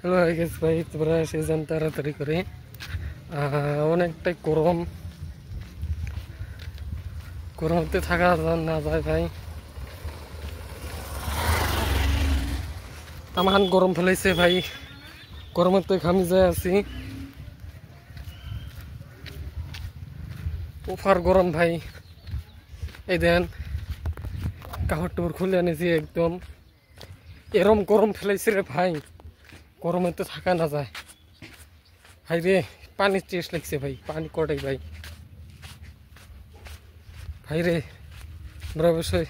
Hello guess ভাই, তোমরা সেজন তাড়াতাড়ি করে অনেকটাই গরম, গরমতে থাকা না যায় ভাই। তামান গরম ফেলাইছে ভাই, গরমতে ঘামি যায় আছি, ওফার গরম ভাই। এই দেন কাপড় টুপড় খুলে আনিছি একদম, এরম গরম ফেলাইছে রে ভাই, গরমতে থাকা না যায় ভাই রে। পানির টেস্ট লাগছে ভাই, পানি কটাই ভাই। ভাই রে, তোমরা অবশ্যই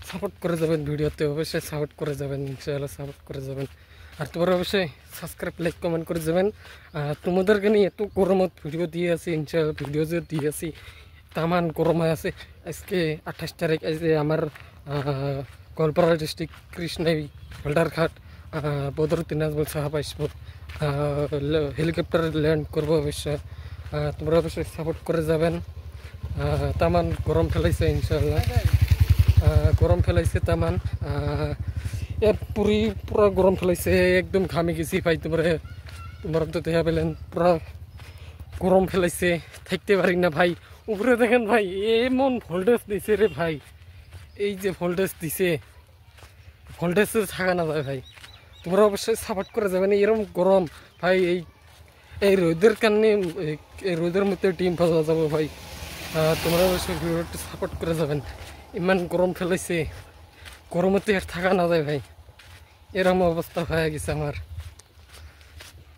সাপোর্ট করে যাবেন, ভিডিওতে অবশ্যই সাপোর্ট করে যাবেন, ইনশাআল্লাহ সাপোর্ট করে যাবেন। আর তোমরা অবশ্যই সাবস্ক্রাইব লাইক কমেন্ট করে যাবেন। তোমাদেরকে নিয়ে এত গরমত ভিডিও দিয়ে আছি, ইনশাআল্লাহ ভিডিও যে দিয়ে আছি তামান গরমে আছে। আজকে 28 তারিখ, আজকে আমার গোয়ালপাড়া ডিস্ট্রিক্ট কৃষ্ণাই হলদারঘাট বদরুদ্দিন নাজমুল সাহাব আসবো, হেলিকপ্টারে ল্যান্ড করবো অবশ্যই। তোমরা অবশ্যই সাপোর্ট করে যাবেন। তামান গরম ফেলাইছে ইনশাআল্লাহ, গরম ফেলাইছে তামান, পুরা গরম ফেলাইছে, একদম ঘামে গেছি ভাই। তোমরা তো দেখা পেলেন, পুরা গরম ফেলাইছে, থাকতে পারি না ভাই। উপরে দেখেন ভাই, এমন ভোল্টেজ দিছে রে ভাই, এই যে ভোল্টেজ দিছে, ভোল্টেজ থাকা না যায় ভাই। তোমরা অবশ্যই সাপোর্ট করে যাবেন। এরকম গরম ভাই, এই রোদের কারণে, এই রোদের মধ্যে টিম ভাজা যাবো ভাই। তোমরা অবশ্যই ভিডিওটা সাপোর্ট করে যাবেন। ইমান গরম ফেলাইছে, গরমতে আর থাকা না যায় ভাই, এরকম অবস্থা হয়ে গেছে আমার।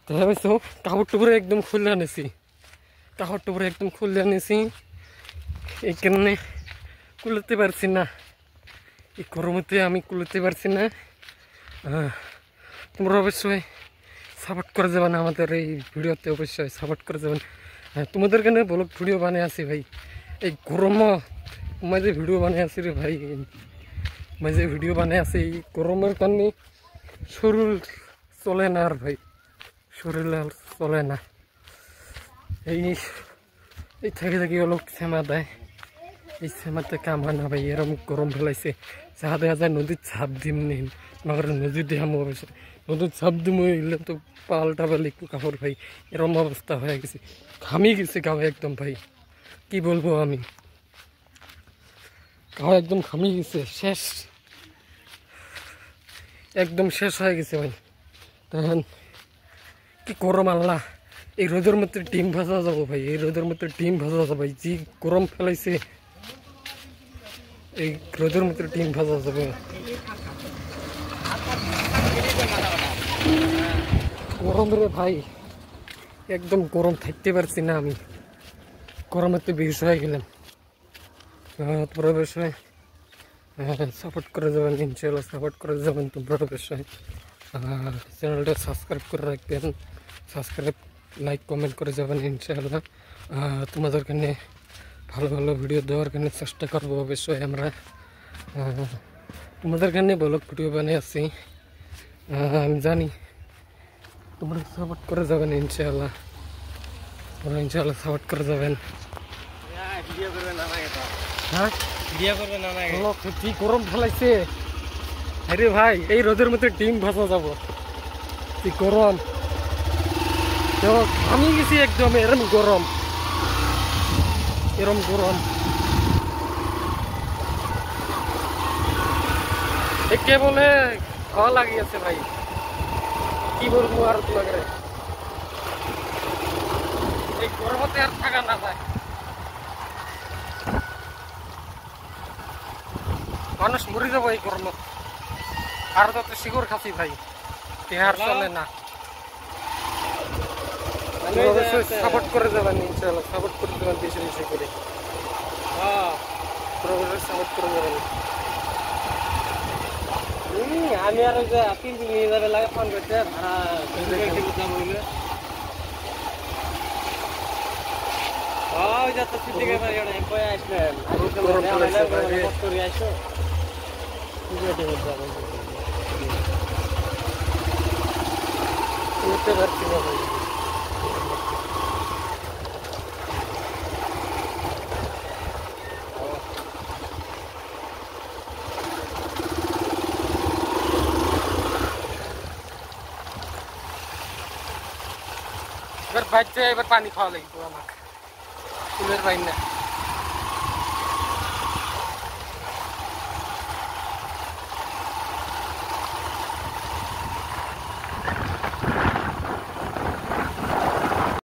দেখা পাইছো, কাপড় টুপড়ে একদম খুলে আনেছি, কাপড় টুপড়ে একদম খুলে আনেছি, এই কারণে কুলাতে পারছি না, এই গরমতে আমি কুলাতে পারছি না। তোমরা অবশ্যই সাপোর্ট করে যাবেন আমাদের এই ভিডিওতে, অবশ্যই সাপোর্ট করে যাবেন। তোমাদের কারণে ব্লগ ভিডিও বানিয়ে আসি ভাই, এই গরমও মাঝে ভিডিও বানিয়ে আসি রে ভাই, মাঝে ভিডিও বানিয়ে আসি। এই গরমের কারণে শরীর চলে না আর ভাই, শরীর আর চলে না। এই থেকে থাকি অলপ সেমা দেয়, এই সেমাতে কাম হয় না ভাই, এরম গরম ফেলাইছে। যাহা দেখা যায় নদীর ছাপ দিম নিন, নগর নদীর দেহাম অবশ্যই, নদীর ছাপ দিম এলে তো পাল্টা পাল্টি একটু কাপড় ভাই, এরম অবস্থা হয়ে গেছে, ঘামিয়ে গেছে গাও একদম ভাই। কি বলবো আমি, গাও একদম ঘামিয়ে গেছে, শেষ, একদম শেষ হয়ে গেছে ভাই। তখন কি গরম আল্লাহ, এই রোদের মধ্যে ডিম ভাজা যাবো ভাই, এই রোদের মধ্যে ডিম ভাজা যাবো ভাই, যে গরম ফেলাইছে, এই রোদের মধ্যে ডিম ভাজা যাবে। গরম রে ভাই, একদম গরম, থাকতে পারছি না আমি, গরমেতে বেহুশ হয়ে গেলাম। তোমরা অবশ্যই সাপোর্ট করে যাবেন, ইনশাআল্লাহ সাপোর্ট করে যাবেন। তোমরা অবশ্যই চ্যানেলটা সাবস্ক্রাইব করে রাখবেন, সাবস্ক্রাইব লাইক কমেন্ট করে যাবেন ইনশাআল্লাহ। তোমাদের কাছে ভালো ভালো ভিডিও দেওয়ার জন্য চেষ্টা করবো অবশ্যই আমরা। তোমাদের কাছে ব্লগ ভিডিও বানিয়ে আসছি, আমি জানি তোমরা সাপোর্ট করে যাবেন ইনশাআল্লাহ, তোমরা ইনশাআল্লাহ সাপোর্ট করে যাবেন। হ্যাঁ, কি গরম ফেলাইছে আরে ভাই, এই রোদের মধ্যে ডিম ভাজা যাবো, কি গরম, তো আমি গেছি একদম, এরম গরম, এরম গরম, কে বলে খাওয়া লাগিয়েছে ভাই, কি বলবো আর তোমাকে, এই গরমতে আর থাকা না যায়, মানুষ মরে যাবো এই গরম। আর তো শিকর খাচ্ছি ভাই, আর চলে না। সাপোর্ট করে যাবেন ইনশাআল্লাহ, সাপোর্ট করে যাবেন বেশি বেশি করে, সাপোর্ট করে যাবেন। আমি আর ওই যে 3,000 লাগে ফোন করতে ওই যে তো সিটি কে পারি না, কই আসলেন করে আসো উঠতে পারছি না ভাই। এবার বাচ্চা এবার পানি খাওয়া লাগবে আমাকে ফুলের বাইন না